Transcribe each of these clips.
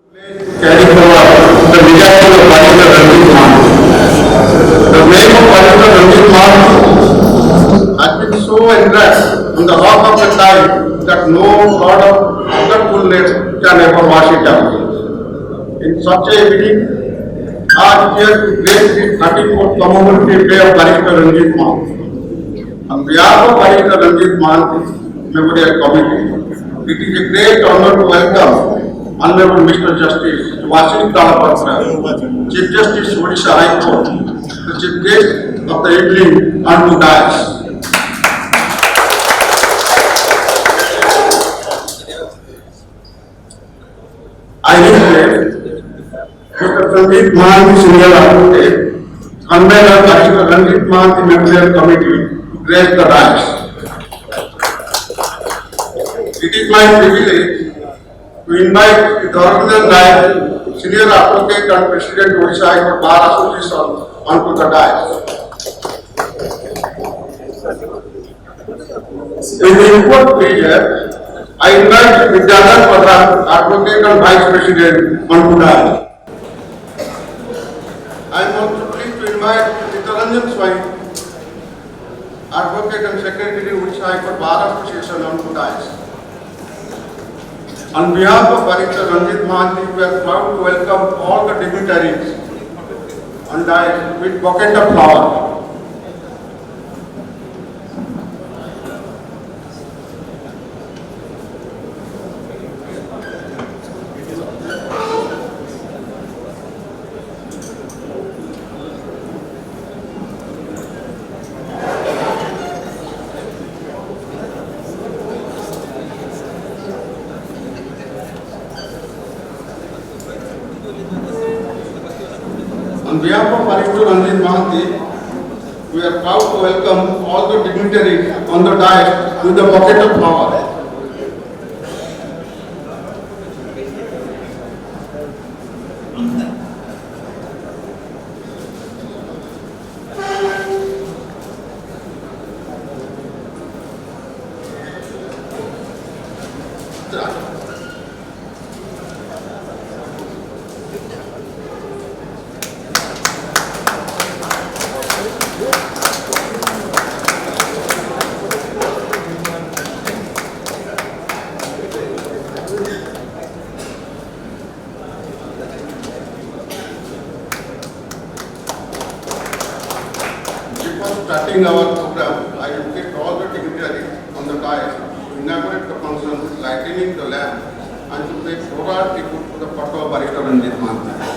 Carry forward the legacy of Barrister Ranjit Mahanty. The name of Barrister Ranjit Mahanty has been so engraft on the rock of the time that no god of other coolness can ever wash it out. In such a meeting, are here to grace the 34th Commemorative Day of Barrister Ranjit Mahanty. On behalf of Barrister Ranjit Mahanty Memorial Committee, it is a great honor to welcome Honorable Mr. Justice Vasim Talapatra, Chief Justice Odisha High Court, the Chief Guest of the evening, and to dais. I request Mr. Ranjit Mahanty Senior Advocate, convener of Barrister Ranjit Mahanty Memorial Committee, to grace the dais. It is my privilege to invite the organized Senior Advocate and President Odisha High Court Bar Association onto the dais. In the import period, I invite Vidyanand Pradhan, Advocate and Vice President, onto dais. I am also pleased to invite Ranjan Swami, Advocate and Secretary Odisha High Court Bar Association, onto dais. On behalf of Barrister Ranjit Mahanty, we are proud to welcome all the dignitaries on dais with bouquet of flowers. On behalf of Barrister Ranjit Mahanty, we are proud to welcome all the dignitaries on the dais with the bouquet of flowers. Starting our program, I invite all the dignitaries on the dais to inaugurate the function with lightening the lamp and to pay floral tribute to the photo of Barrister Ranjit Mahanty.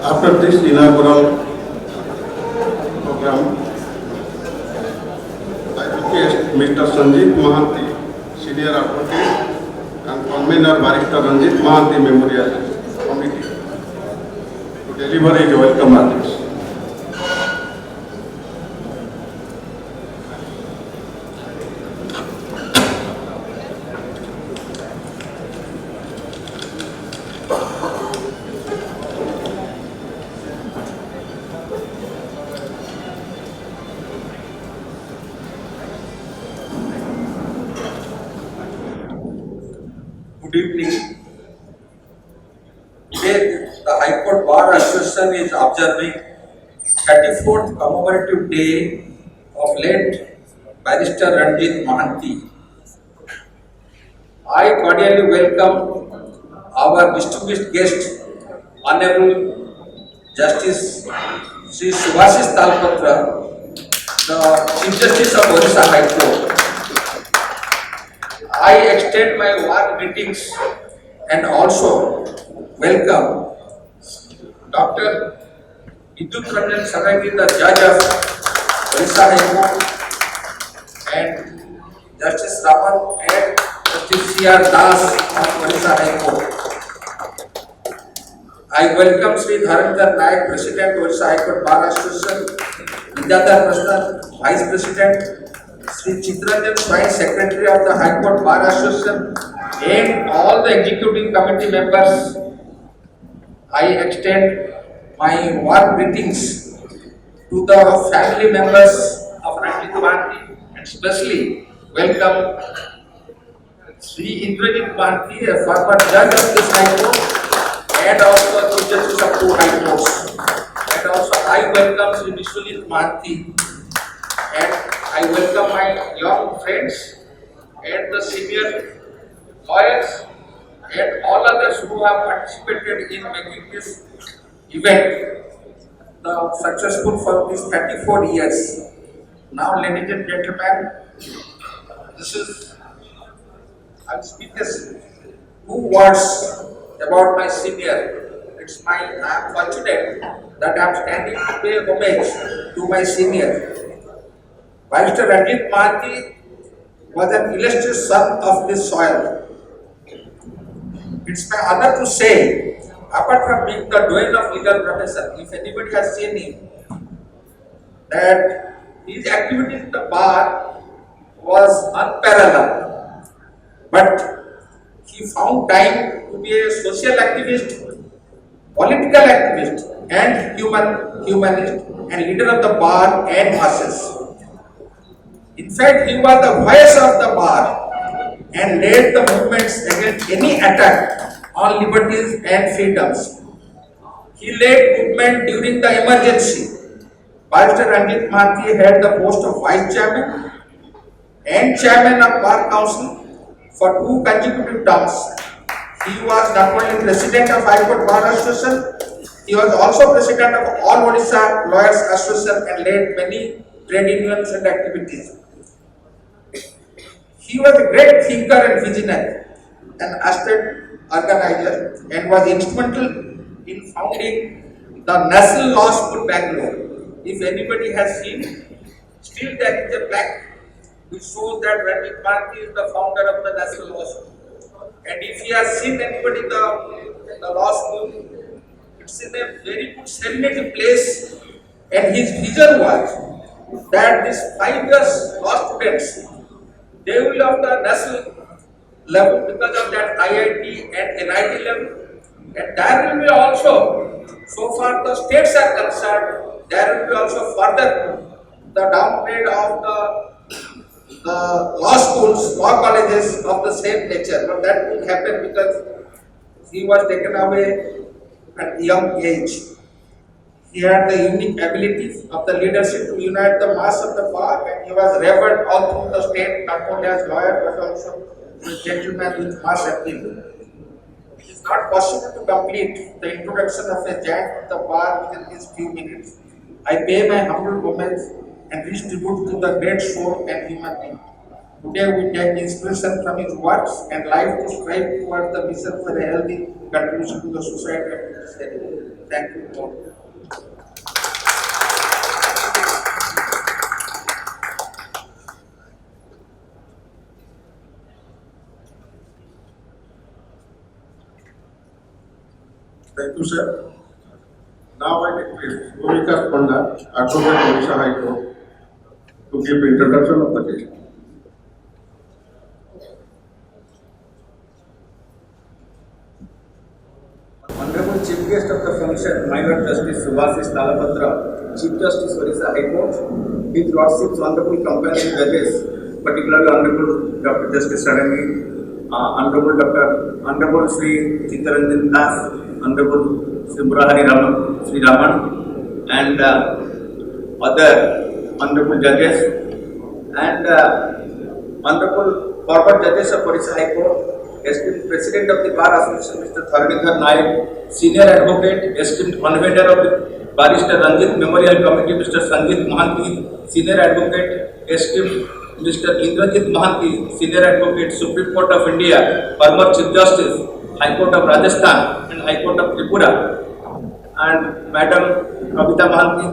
After this inaugural program, I request Mr. Ranjit Mahanty, Senior Advocate and Convener Barrister Ranjit Mahanty Memorial Committee, to deliver his welcome address. Good evening. Today, the High Court Bar Association is observing 34th commemorative day of late Barrister Ranjit Mahanty. I cordially welcome our distinguished guest, Honorable Justice Sri Subhasis Talpatra, the Chief Justice of Odisha High Court. I extend my warm greetings and also welcome Dr. Vidut Ranjan Sarangi, the Judge of Odisha High Court, and Justice Raman and Justice C.R. Das of Odisha High Court. I welcome Sri Dharamdar Nayak, President Odisha High Court Bar Association, Vidyadhar Prasad, Vice President, Sri Chitranjan Swine, Secretary of the High Court Bar Association, and all the executive committee members. I extend my warm greetings to the family members of Ranjit Mahanty, and especially welcome Sri Indrajit Mahanty, a former judge of this High Court, and also Chief Justice of two High Courts. And also I welcome Sri Vishwajit Mahanty, and I welcome my young friends and the senior lawyers and all others who have participated in making this event successful for these 34 years. Now, ladies and gentlemen, I'll speak as two words about my senior. I am fortunate that I am standing to pay homage to my senior. Barrister Ranjit Mahanty was an illustrious son of this soil. It's my honor to say, apart from being the doyen of legal profession, if anybody has seen him, that his activities in the bar was unparalleled. But he found time to be a social activist, political activist, and humanist, and leader of the bar and masses. In fact, he was the voice of the bar and led the movements against any attack on liberties and freedoms. He led movement during the emergency. Barrister Ranjit Mahanty had the post of Vice Chairman and Chairman of Bar Council for 2 consecutive terms. He was not only President of High Court Bar Association, he was also President of All Odisha Lawyers Association and led many trade unions and activities. He was a great thinker and visionary, an astute organizer, and was instrumental in founding the National Law School, Bangalore. If anybody has seen, still there is a plaque which shows that Ranjit Mahanty is the founder of the National Law School. And if he has seen anybody in the law school, it's in a very good serenity place. And his vision was that these 5 years law students, they will have the national level because of that IIT and NIT level. And there will be also, so far the states are concerned, there will be also further the downgrade of the law schools, law colleges of the same nature. But that will happen because he was taken away at young age. He had the unique abilities of the leadership to unite the mass of the bar, and he was revered all through the state, not only as lawyer but also as a gentleman with mass appeal. It is not possible to complete the introduction of a giant of the bar within these few minutes. I pay my humble homage and wish tribute to the great soul and human being. Today we take inspiration from his works and life to strive towards the mission for a healthy contribution to the society and to the state. Thank you all. Thank you, sir. Now I request Bhumika Panda, Advocate Odisha High Court, to give introduction of the case. Honorable Chief Guest of the function, My Lord Justice Subhasis Talapatra, Chief Justice Odisha High Court, His Lordship's Honorable Companion Judges, particularly Honorable Dr. Justice Sarangi, Honorable Sri Chittaranjan Das, Honorable Sri Murahari Raman, Sri Raman, and other Honorable Judges, and Honorable Former Judges of Odisha High Court, esteemed President of the Bar Association, Mr. Dharanidhar Naik, Senior Advocate, esteemed Convener of the Barrister Ranjit Memorial Committee, Mr. Sanjit Mahanty, Senior Advocate, esteemed Mr. Indrajit Mahanty, Senior Advocate, Supreme Court of India, former Chief Justice, High Court of Rajasthan and High Court of Tripura, and Madam Kavita Mahanty,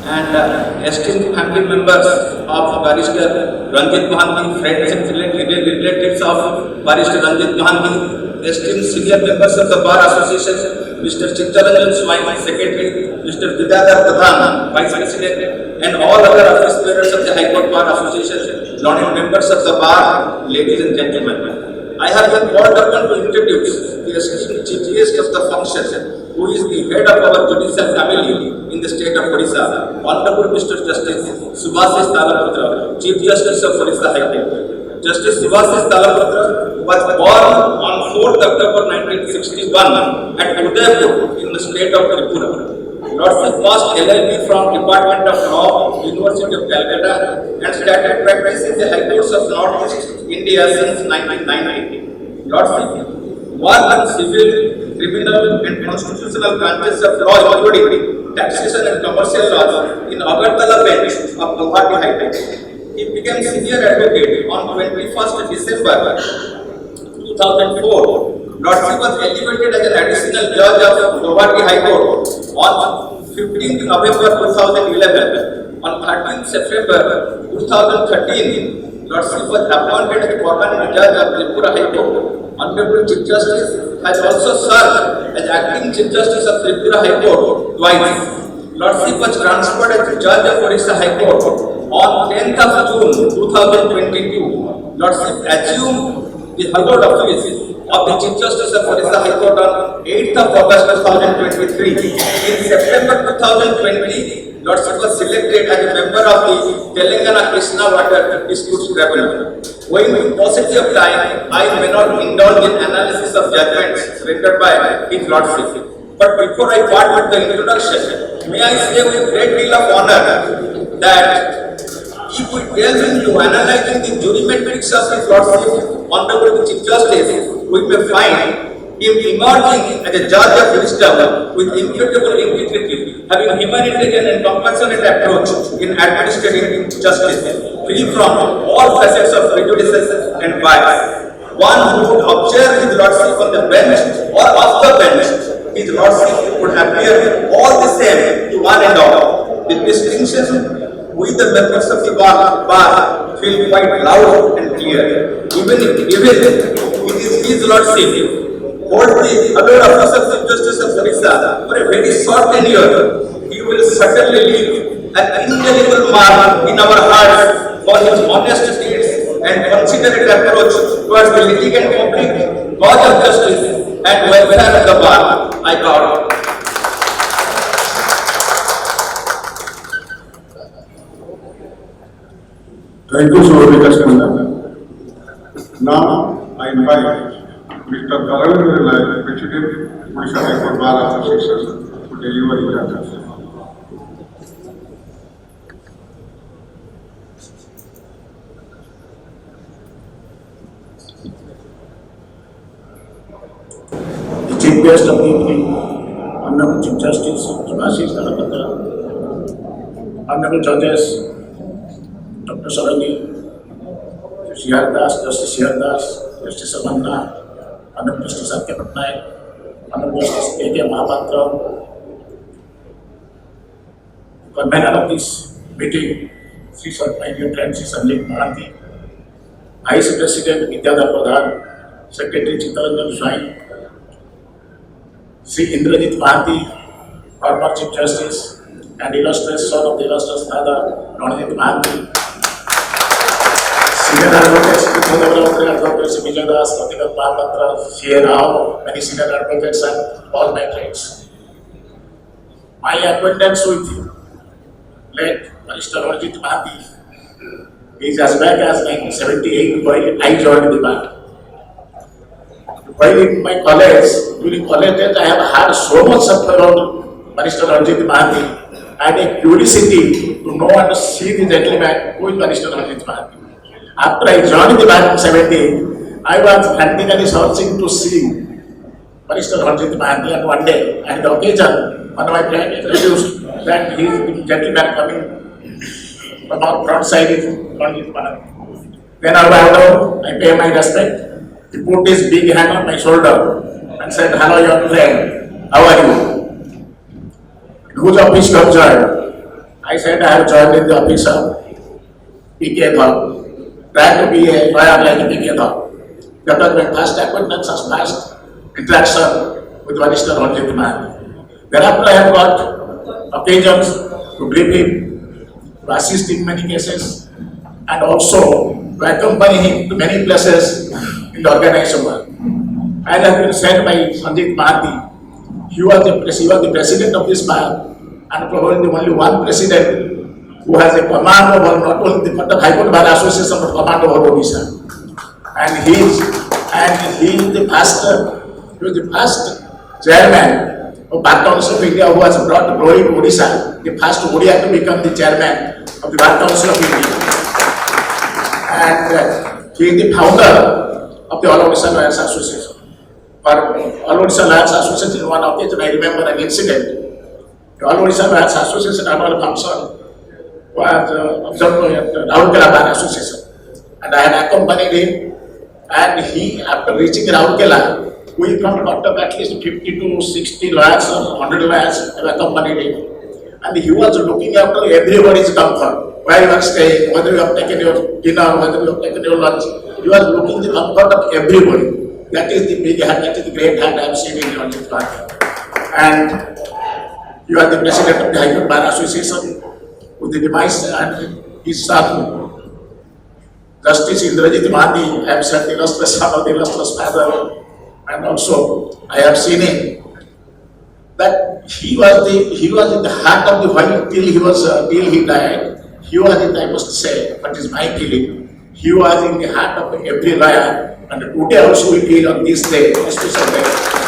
and esteemed family members of Barrister Ranjit Mahanty, friends and relatives of Barrister Ranjit Mahanty, esteemed senior members of the Bar Association, Mr. Chittaranjan Swami, Secretary, Mr. Vidadhar Pradhan, Vice President, and all other office bearers of the High Court Bar Association, learned members of the Bar, ladies and gentlemen. I have been called upon to introduce the esteemed Chief Guest of the function, who is the head of our judicial family in the state of Odisha, Honorable Mr. Justice Subhasis Talapatra, Chief Justice of Odisha High Court. Justice Subhasis Talapatra was born on 4th October 1961 at Udaipur in the state of Tripura. Lordship passed LLB from Department of Law, University of Calcutta, and started practice in the High Courts of Northeast India since 1990. Lordship worked on civil, criminal, and constitutional branches of law, including taxation and commercial laws, in Agartala bench of Guwahati High Court. He became senior advocate on 21st December 2004. Lordship was elevated as an additional judge of Guwahati High Court on 15th November 2011. On 13th September 2013, Lordship was appointed as permanent judge of Tripura High Court. Honorable Chief Justice has also served as acting Chief Justice of Tripura High Court twice. Lordship was transferred as judge of Odisha High Court on 10th of June 2022. Lordship assumed the hallowed office of the Chief Justice of Odisha High Court on 8th of August 2023. In September 2020, Lordship was selected as a member of the Telangana Krishna Water Disputes Tribunal. Owing to paucity of time, I may not indulge in analysis of judgments rendered by His Lordship. But before I part with the introduction, may I say with great deal of honor that if we delve into analyzing the jurisprudence of His Lordship, Honorable Chief Justice, we may find him emerging as a judge of wisdom with immutable integrity, having humanitarian and compassionate approach in administering justice, free from all facets of prejudices and bias. One who would observe His Lordship on the bench or off the bench, His Lordship would appear all the same to one and all. The distinction we the members of the bar feel quite loud and clear. Even it is His Lordship hold the other office of Chief Justice of Odisha for a very short tenure, he will certainly leave an indelible mark in our hearts for his honest deeds and considerate approach towards the litigant public, cause of justice, and welfare of the bar. I bow. Thank you, Surabhi Kanda. Now, I invite Mr. Karan Lai, President, Odisha High Court Bar Association, to deliver his address. The Chief Guest of the evening, Honorable Chief Justice Subhasis Kalapatra, Honorable Judges, Dr. Sarangi, Shihar Das, Justice Shihar Das, Justice Amanna, Honorable Justice Satya Patnaik, Honorable Justice A.K. Mahapatra, convener of this meeting, my dear friend, Sri Sanjay Mahanty, Vice President Vidyadhar Pradhan, Secretary Chittaranjan Swai, Sri Indrajit Mahanty, former Chief Justice and illustrious son of the illustrious father, Ranjit Mahanty, Senior Advocates, Advocates Vijay Das, Patikat Mahapatra, C.A. Rao, many senior advocates and all my friends. My acquaintance with late Barrister Ranjit Mahanty is as back as 1978 while I joined the bar. While in my college, during college days, I have had so much support around Barrister Ranjit Mahanty and a curiosity to know and see the gentleman who is Barrister Ranjit Mahanty. After I joined the bar in 70, I was frantically searching to see Barrister Ranjit Mahanty, and one day, at the occasion, one of my friends introduced that he is the gentleman coming from our front side is Ranjit Mahanty. Then I bowed down, I pay my respect. He put his big hand on my shoulder and said, "Hello, young friend, how are you? In whose office you have joined?" I said, "I have joined in the office of P.K. Thor. Glad to be a lawyer like P.K. Thor." That was my first acquaintance and first interaction with Barrister Ranjit Mahanty. Thereafter, I have got occasions to brief him, to assist in many cases, and also to accompany him to many places in the organization world. As has been said by Ranjit Mahanty, he was the president of this bar, and probably the only one president who has a command over not only the High Court Bar Association but command over Odisha. And he is the first chairman of Bar Council of India who has brought glory to Odisha, the first Odia to become the chairman of the Bar Council of India. And he is the founder of the All Odisha Lawyers Association. For All Odisha Lawyers Association, in one occasion I remember an incident. The All Odisha Lawyers Association annual function was observed at Raurkela Bar Association, and I had accompanied him. And he, after reaching Raurkela, we from Kottak at least 50 to 60 lawyers or 100 lawyers have accompanied him. And he was looking after everybody's comfort. Where you are staying, whether you have taken your dinner, whether you have taken your lunch, you are looking the comfort of everybody. That is the big hand, that is the great hand I have seen in your party. And you are the president of the High Court Bar Association with the demise and his son, Justice Indrajit Mahanty. I have said the illustrious son of the illustrious father, and also I have seen him that he was in the heart of the while till he died. He was in, I must say, what is my feeling, he was in the heart of every lawyer, and today also we feel on this day, especially that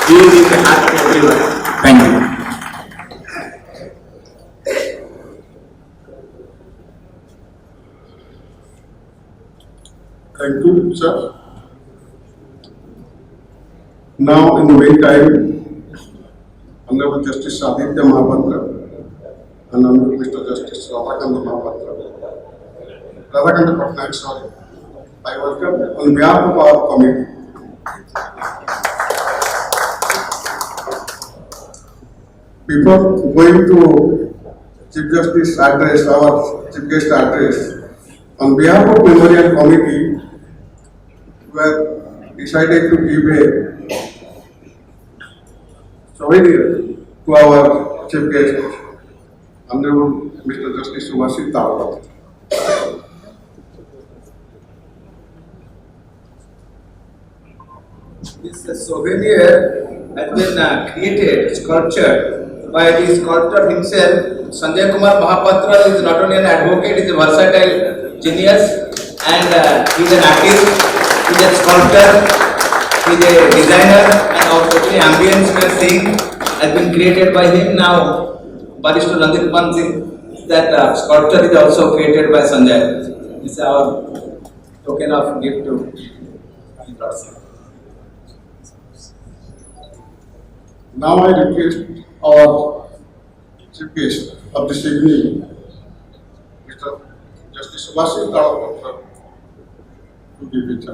he is in the heart of every lawyer. Thank you. Thank you, sir. Now, in the meantime, Honorable Justice Aditya Mahapatra and Honorable Mr. Justice Radhakanta Patnaik, sorry, I welcome on behalf of our committee. Before going to Chief Justice address, our Chief Guest address, on behalf of Memorial Committee, we have decided to give a souvenir to our Chief Guest, Honorable Mr. Justice Subhasis Kalapatra. This souvenir has been created, sculptured by the sculptor himself. Sanjay Kumar Mahapatra is not only an advocate, he is a versatile genius. and he's an artist, he's a sculptor, he's a designer, and also the ambience we are seeing has been created by him. Now, Barrister Ranjit Mahanty, that sculpture is also created by Sanjay. This is our token of gift to him. Now I request our chief guest of this evening, Mr. Justice Subhash Chandra, to give it a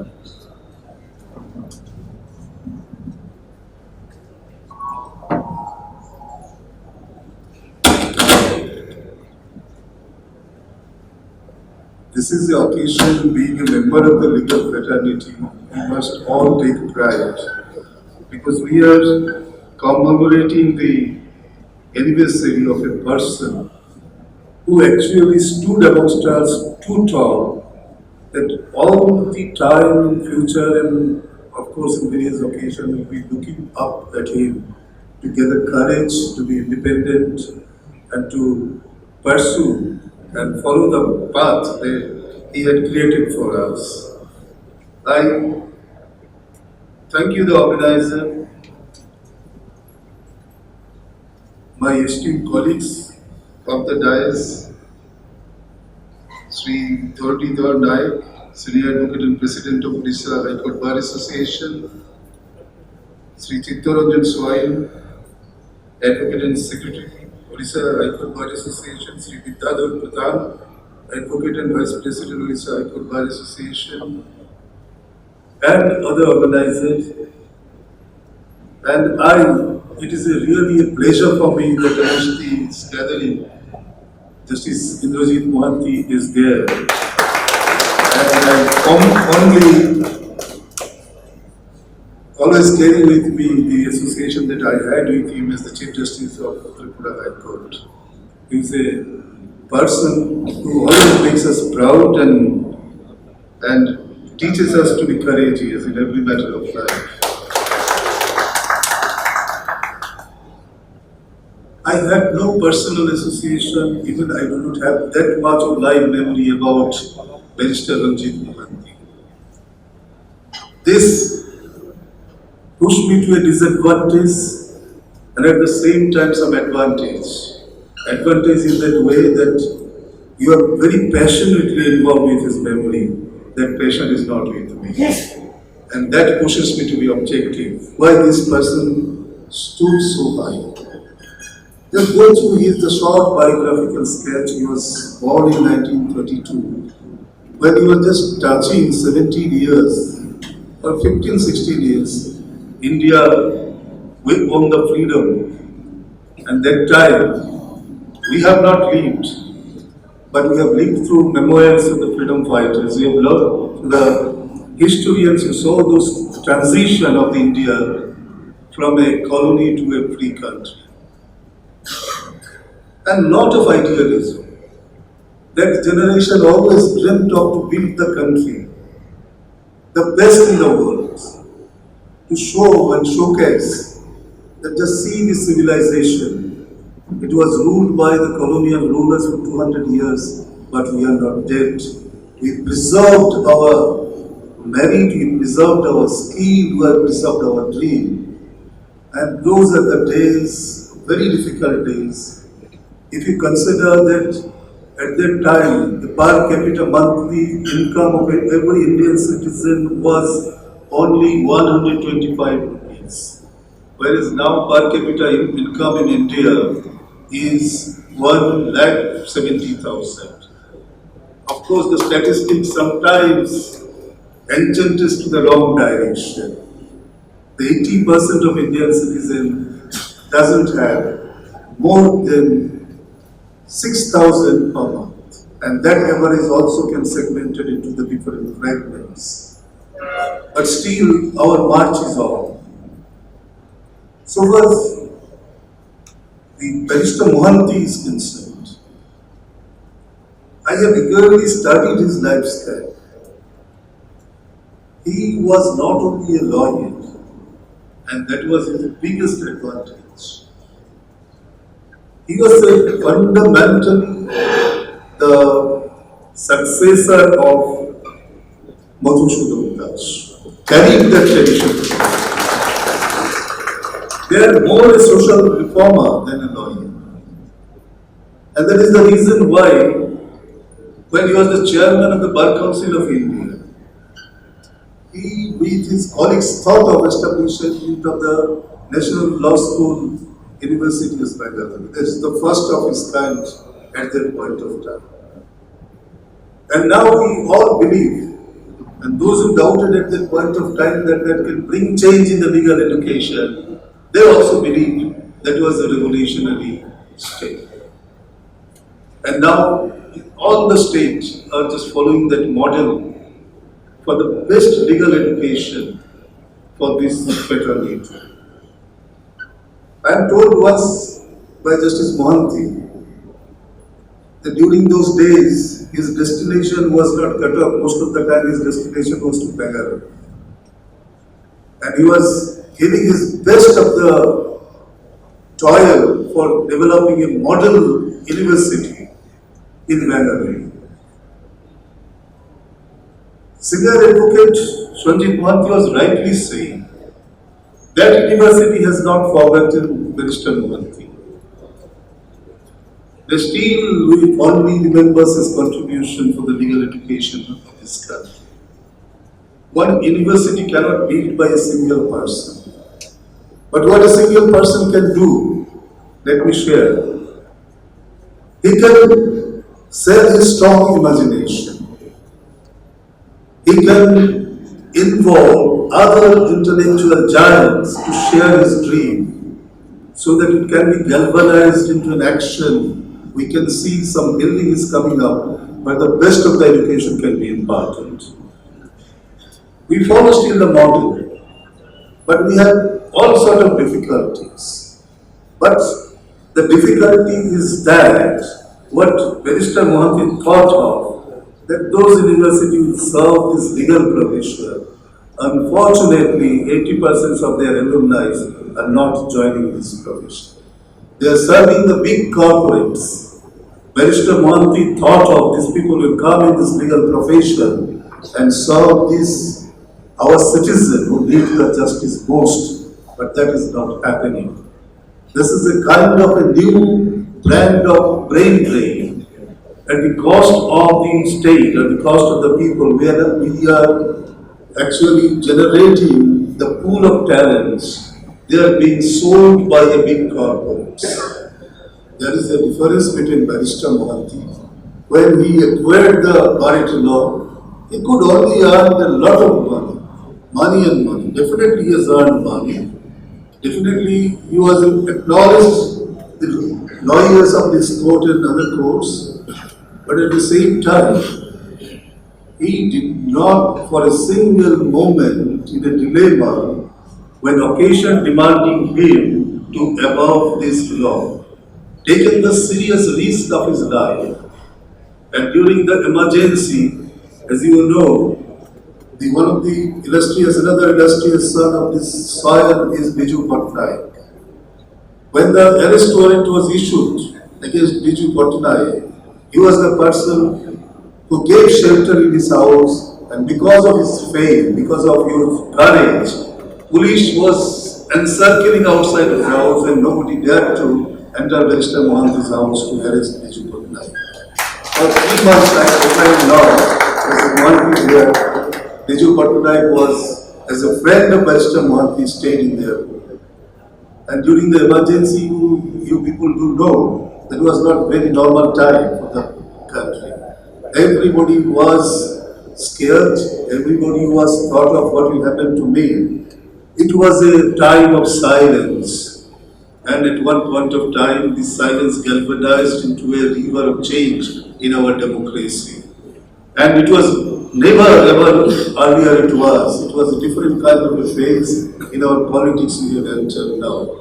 This is the occasion. Being a member of the legal fraternity, we must all take pride because we are commemorating the anniversary of a person who actually stood amongst us too tall that all the time in future and of course in various occasions we'll be looking up at him to gather courage to be independent and to pursue and follow the path that he had created for us. I thank you, the organizer, my esteemed colleagues of the dais, Sri Dhordidhar Naik, Senior Advocate and President of Odisha High Court Bar Association, Sri Chittaranjan Swai, Advocate and Secretary, Odisha High Court Bar Association, Sri Vidyadhar Pradhan, Advocate and Vice President, Odisha High Court Bar Association, and other organizers. And it is really a pleasure for me that amongst this gathering, Justice Ranjit Mahanty is there. And I fondly always carry with me the association that I had with him as the Chief Justice of Tripura High Court. He is a person who always makes us proud and teaches us to be courageous in every matter of life. I have no personal association, even I do not have that much of live memory about Barrister Ranjit Mahanty. This pushed me to a disadvantage and at the same time some advantage. Advantage in that way that you are very passionately involved with his memory. That passion is not with me. And that pushes me to be objective. Why this person stood so high. Just go through the short biographical sketch. He was born in 1922. When he was just touching 17 years or 15, 16 years, India won the freedom. And that time, we have not lived, but we have lived through memoirs of the freedom fighters. We have learned the historians who saw those transition of India from a colony to a free country. And lot of idealism. That generation always dreamt of to build the country, the best in the world, to show and showcase that just see the civilization. It was ruled by the colonial rulers for 200 years, but we are not dead. We preserved our merit, we preserved our skill, we have preserved our dream. And those are the days, very difficult days. If you consider that at that time, the per capita monthly income of every Indian citizen was only 125 rupees, whereas now per capita income in India is 1,70,000. Of course, the statistics sometimes enchant us to the wrong direction. The 80% of Indian citizens doesn't have more than 6,000 per month, and that average also can segment it into the different fragments. But still, our march is on. So was the Barrister Mahanty is concerned. I have eagerly studied his lifestyle. He was not only a lawyer, and that was his biggest advantage. He was fundamentally the successor of Madhusudam Das, carried that tradition. They are more a social reformer than a lawyer. And that is the reason why, when he was the chairman of the Bar Council of India, he, with his colleagues, thought of establishment of the National Law School, University of Bangalore. This is the first of its kind at that point of time. And now we all believe, and those who doubted at that point of time that that can bring change in the legal education, they also believed that was a revolutionary state. And now all the states are just following that model for the best legal education for this fraternity. I am told once by Justice Mahanty that during those days his destination was not cut off. Most of the time his destination was to Bangalore. And he was giving his best of the toil for developing a model university in Bangalore. Senior advocate Ranjit was rightly saying that university has not forgotten Barrister Mahanty. They still only remembers his contribution for the legal education of this country. One university cannot be built by a single person. But what a single person can do, let me share. He can sell his strong imagination. He can involve other intellectual giants to share his dream so that it can be galvanized into an action. We can see some building is coming up where the best of the education can be imparted. We follow still the model, but we have all sort of difficulties. But the difficulty is that what Barrister Mahanty thought of, that those universities will serve this legal profession. Unfortunately, 80% of their alumni are not joining this profession. They are serving the big corporates. Barrister Mahanty thought of these people will come in this legal profession and serve this our citizen who need the justice most, but that is not happening. This is a kind of a new brand of brain drain at the cost of the state, at the cost of the people, where we are actually generating the pool of talents. They are being sold by the big corporates. There is a difference between Barrister Mahanty. When he acquired the Barrister law, he could only earn a lot of money. Money. Definitely he has earned money. Definitely he was acknowledged the lawyers of this court and other courts. But at the same time, he did not for a single moment in a dilemma when occasion demanding him to above this law, taken the serious risk of his life. And during the emergency, as you know, another illustrious son of this soil is Biju Patnaik. When the arrest warrant was issued against Biju Patnaik, he was the person who gave shelter in his house, and because of his fame, because of his courage, police was encircling outside his house and nobody dared to enter Barrister Mahanty's house to arrest Biju Patnaik. For 3 months I find now, as Mahanty here, Biju Patnaik was, as a friend of Barrister Mahanty, stayed in there. And during the emergency, you people do know, that was not very normal time for the country. Everybody was scared, everybody was thought of what will happen to me. It was a time of silence. And at one point of time, this silence galvanized into a river of change in our democracy. And it was never ever earlier it was. It was a different kind of a phase in our politics we have entered now.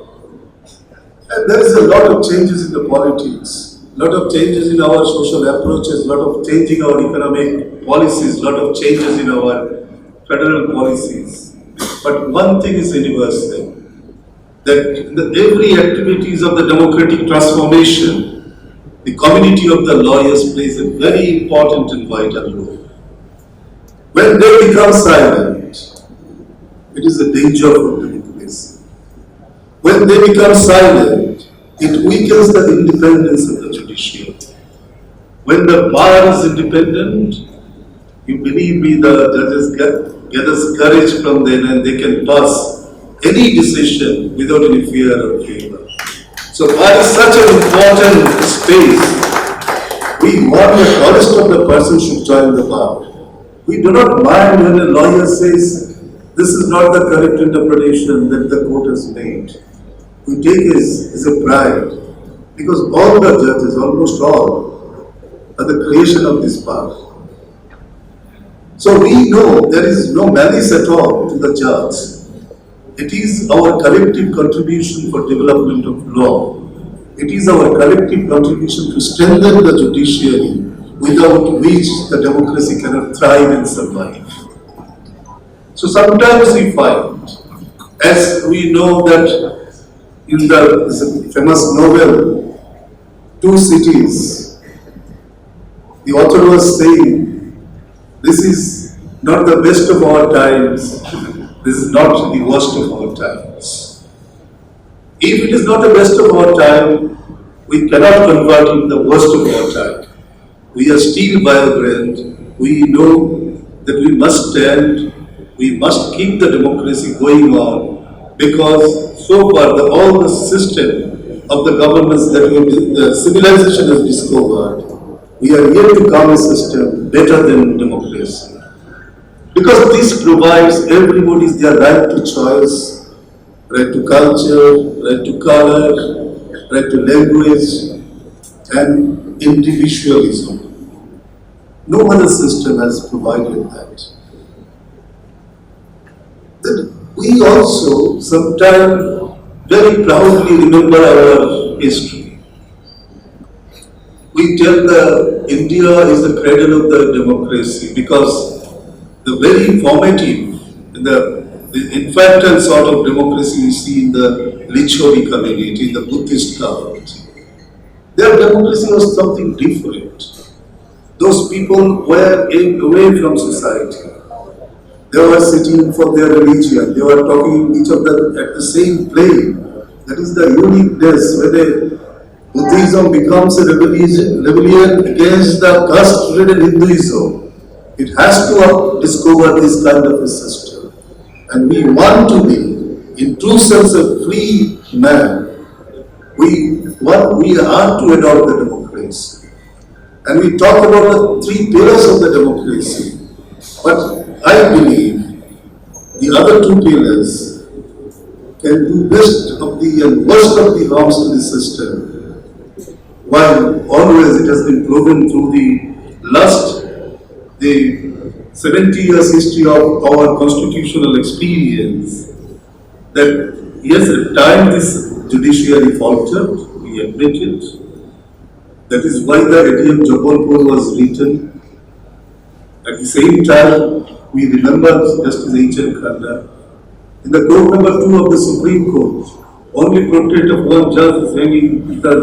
And there is a lot of changes in the politics, lot of changes in our social approaches, lot of change in our economic policies, lot of changes in our federal policies. But one thing is universal, that in every activities of the democratic transformation, the community of the lawyers plays a very important and vital role. When they become silent, it is a danger for democracy. When they become silent, it weakens the independence of the judiciary. When the bar is independent, you believe me, the judges gathers courage from them and they can pass any decision without any fear or favor. So bar is such an important space. We want the honest of the person should join the bar. We do not mind when a lawyer says this is not the correct interpretation that the court has made. We take it as a pride because all the judges, almost all, are the creation of this bar. So we know there is no malice at all to the judge. It is our collective contribution for development of law. It is our collective contribution to strengthen the judiciary without which the democracy cannot thrive and survive. So sometimes we find, as we know that in the famous novel, Two Cities, the author was saying, this is not the best of our times, this is not the worst of our times. If it is not the best of our time, we cannot convert it the worst of our time. We are still vibrant, we know that we must stand, we must keep the democracy going on because so far all the system of the governments that the civilization has discovered, we are yet to come a system better than democracy. Because this provides everybody their right to choice, right to culture, right to color, right to language, and individualism. No other system has provided that. Then we also sometimes very proudly remember our history. We tell that India is the cradle of the democracy because the very formative, the infantile sort of democracy we see in the Lichori community, in the Buddhist community. Their democracy was something different. Those people were away from society. They were sitting for their religion. They were talking each of them at the same plane. That is the uniqueness when Buddhism becomes a rebellion against the caste-ridden Hinduism. It has to discover this kind of a system. And we want to be, in true sense, a free man. We are to adopt the democracy. And we talk about the three pillars of the democracy. But I believe the other two pillars can do best of the and worst of the harms to the system. While always it has been proven through the 70 years history of our constitutional experience that yes, at times this judiciary faltered, we admit it. That is why the ADM Jabalpur was written. At the same time, we remember Justice H.N. Khanna. In the court number 2 of the Supreme Court, only portrait of one judge is hanging the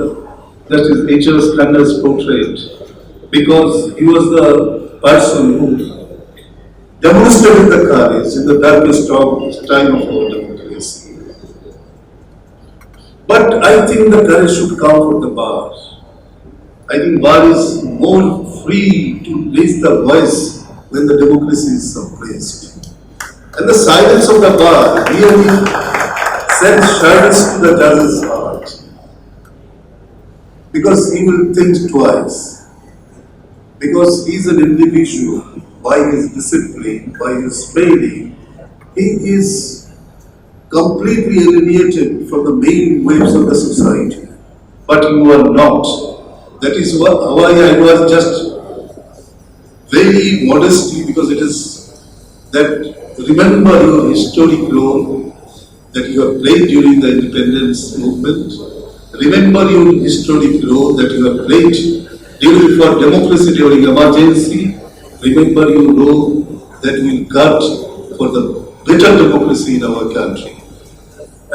Justice H.S. Khanna's portrait because he was the person who demonstrated the courage in the darkest time of our democracy. But I think the courage should come from the bar. I think bar is more free to raise the voice when the democracy is suppressed. And the silence of the bar really sends shivers to the judge's heart. Because he will think twice. Because he is an individual, by his discipline, by his training, he is completely alienated from the main waves of the society. But you are not. That is why I was just very modestly, because it is that remember your historic role that you have played during the independence movement. Remember your historic role that you have played for democracy during emergency. Remember your role that will guard for the better democracy in our country.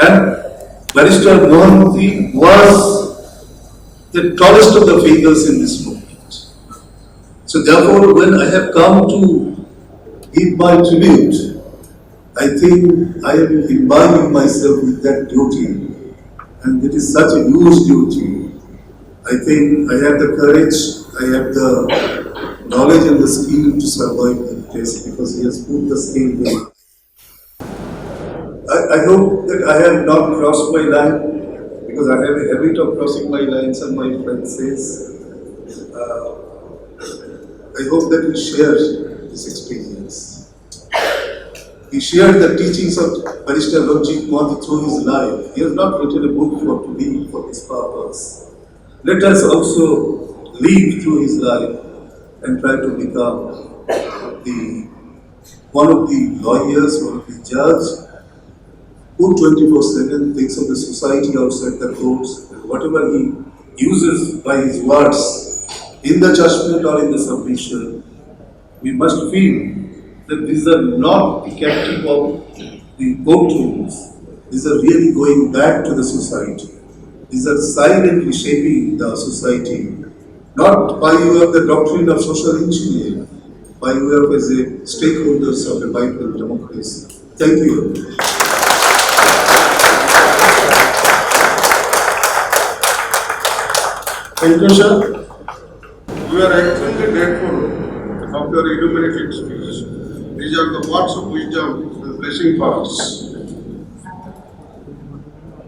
And Barrister Mahanty was the tallest of the figures in this movement. So therefore, when I have come to give my tribute, I think I am imbibing myself with that duty, and it is such a huge duty. I think I have the courage, I have the knowledge and the skill to survive the test because he has put the skill there. I hope that I have not crossed my line because I have a habit of crossing my lines, and my friend says, I hope that we share this experience. He shared the teachings of Barrister Ranjit through his life. He has not written a book to live for this purpose. Let us also live through his life and try to become one of the lawyers, one of the judges who 24/7 thinks of the society outside the courts, and whatever he uses by his words in the judgment or in the submission, we must feel that these are not the captive of the courtrooms. These are really going back to the society. These are silently shaping the society, not by way of the doctrine of social engineering, by way of as a stakeholders of a vibrant democracy. Thank you. Thank you, sir. We are extremely grateful of your illuminated speech. These are the words of wisdom and blessing for us.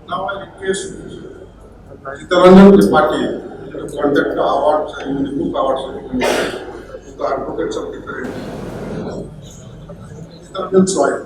Now I request Ranjit to conduct the awards and the book awards to the advocates of different. Ranjit, sorry.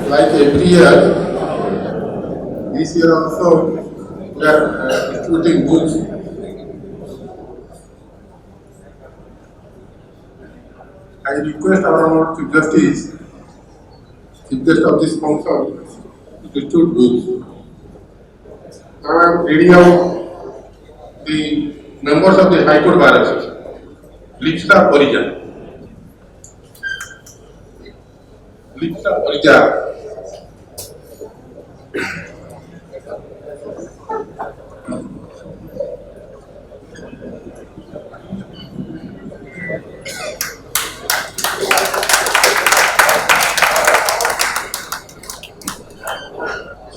Like every year, this year also we are distributing books. I request our Honourable Chief Justice, Chief Justice of this Council, to distribute books. Now I am reading out the members of the High Court Bar Association. Lipsa Parijan. Lipsa Parijan.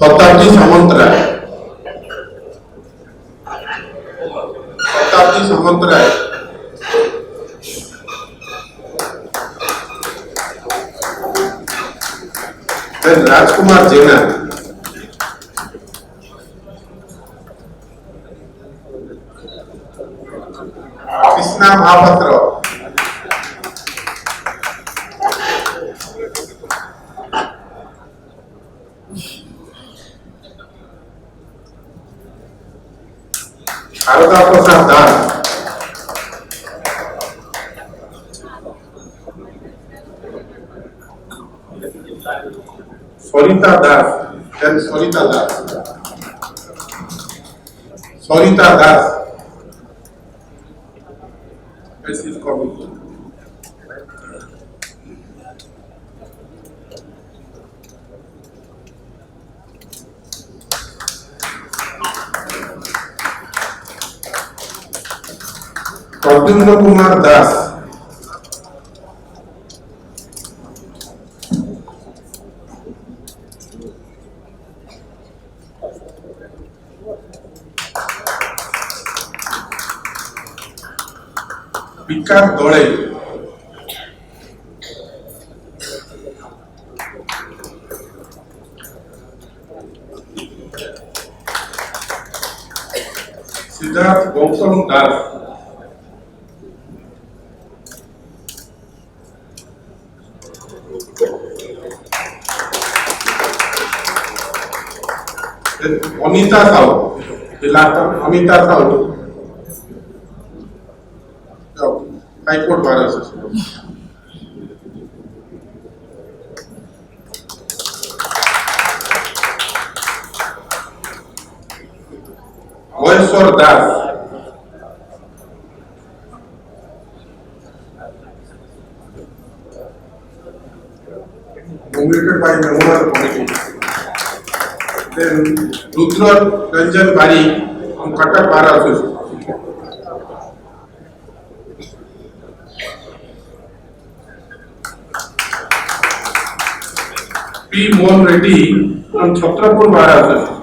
शताब्दी सामंतराय, शताब्दी Samantaray, then Rajkumar Jena, Krishna Mahapatra, Sharda Prasad Das, Sarita Das, then Sarita Das, Sarita Das, this is coming. Pradyumna Kumar Das, विकास दोळे, सिद्धार्थ गौतम दास, Anita Sahu, Anita Sahu, High Court Bar Association. Voice Das. Nominated by Memorial Committee. Then Rudra Ranjan Bari from Cuttack Bar Association. P. Mohan Reddy from Chhatrapur Bar Association.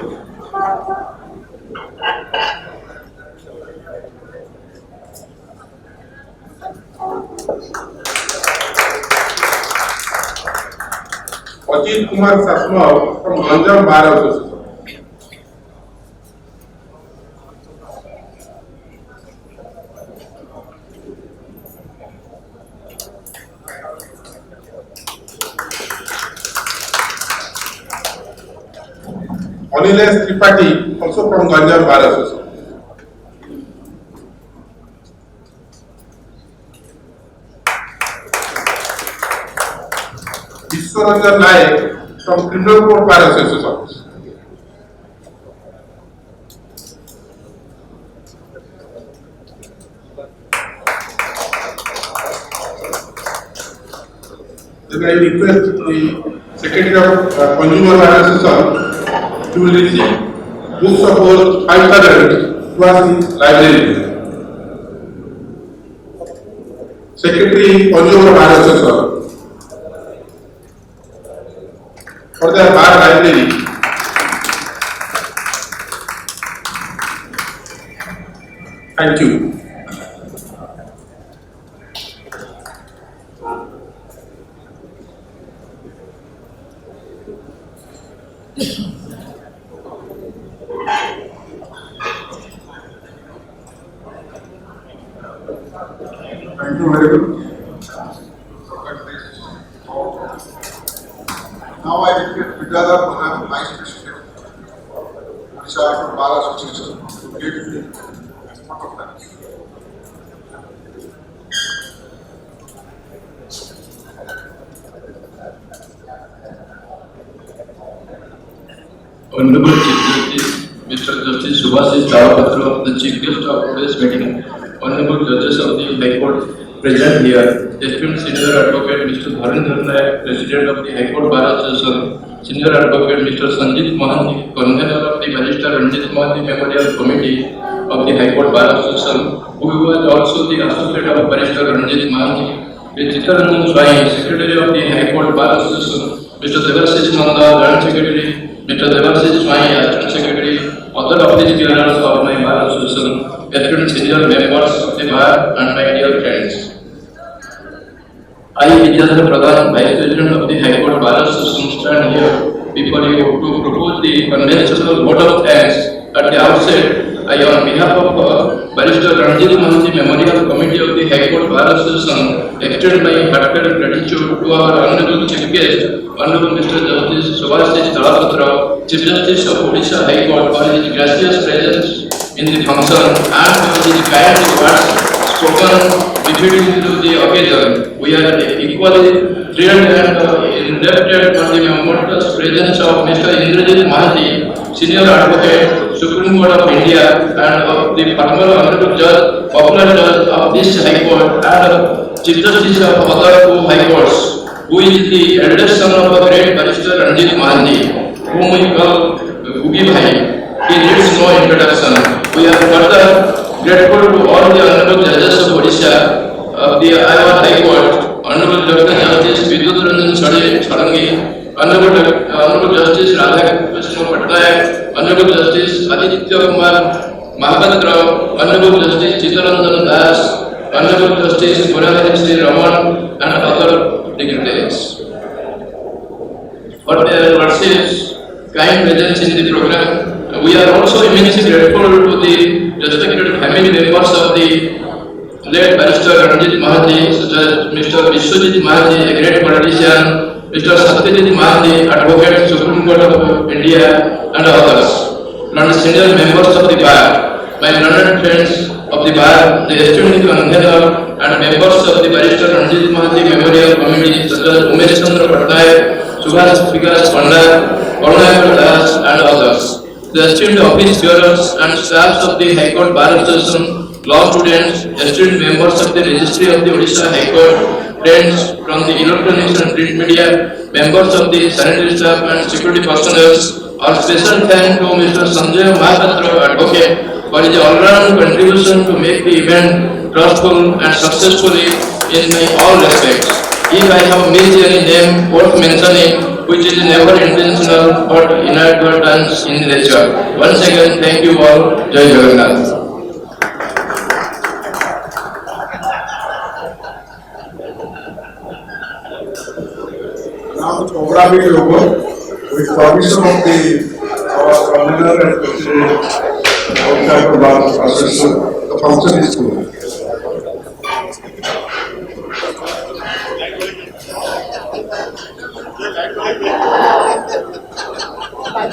Ajit Kumar Sasma from Ganjam Bar Association. Anilesh Tripathi also from Ganjam Bar Association. Vishwaranjan Naik from Criminal Court Bar Association. Then I request the Secretary of Consumer Bar Association to receive books of all 5,000 to us library. Secretary Consumer Bar Association for the bar library. Thank you. Thank you very much. Now I request Vidyathar Pradhan, Vice President, Maharashtra Bar Association, to give the vote of thanks. Honorable Chief Justice, Mr. Justice Subhasis Dawapatra, the Chief Guest of today's meeting, Honorable Judges of the High Court present here, esteemed Senior Advocate Mr. Bharendra Nayak, President of the High Court Bar Association, Senior Advocate Mr. Ranjit Mahanty, Convener of the Barrister Ranjit Mahanty Memorial Committee of the High Court Bar Association, who was also the Associate of Barrister Ranjit Mahanty, Mr. Chitraranjan Swai, Secretary of the High Court Bar Association, Mr. Devashish Nanda, Joint Secretary, Mr. Devashish Swai, Assistant Secretary, other office bearers of my Bar Association, esteemed senior members of the Bar, and my dear friends. I, Vidyathar Pradhan, Vice President of the High Court Bar Association, stand here before you to propose the conventional vote of thanks. At the outset, I, on behalf of Barrister Ranjit Mahanty Memorial Committee of the High Court Bar Association, extend my heartfelt gratitude to our Honorable Chief Guest, Honorable Mr. Justice Subhasis Dawapatra, Chief Justice of Odisha High Court, for his gracious presence in the function and for his kind words spoken befitting to the occasion. We are equally thrilled and indebted for the momentous presence of Mr. Indrajit Mahanty, Senior Advocate, Supreme Court of India, and of the former Honorable Judge, Popular Judge of this High Court, and Chief Justice of other two High Courts, who is the eldest son of a great Barrister Ranjit Mahanty, whom we call Gugi Bhai. He needs no introduction. We are further grateful to all the Honorable Judges of Odisha of the Iowa High Court, Honorable Dr. Justice Vidyathar Sarangi, Honorable Justice Radhakrishna Patnaik, Honorable Justice Aditya Kumar Mahapatra, Honorable Justice Chittaranjan Das, Honorable Justice Murali Sri Raman, and other dignitaries. For their worships, kind presence in the program, we are also immensely grateful to the respected family members of the late Barrister Ranjit Mahanty, such as Mr. Vishwajit Mahanty, a great politician, Mr. Satyajit Mahanty, Advocate, Supreme Court of India, and others. And senior members of the Bar, my learned friends of the Bar, the esteemed convener, and members of the Barrister Ranjit Mahanty Memorial Committee such as Umesh Chandra Patnaik, Subhash Vikas Panda, Karunakar Das and others. The esteemed office bearers and staffs of the High Court Bar Association, law students, esteemed members of the Registry of the Odisha High Court, friends from the electronics and print media, members of the sanitary staff and security personnel. Our special thanks to Mr. Sanjay Mahapatra, Advocate, for his all-round contribution to make the event trustful and successfully in all respects. If I have missed any name worth mentioning, which is never intentional but inadvertent in nature. Once again, thank you all. Jai Jagannath. Now the program is over. With permission of our convener and president of the Bar Association, the function is closed.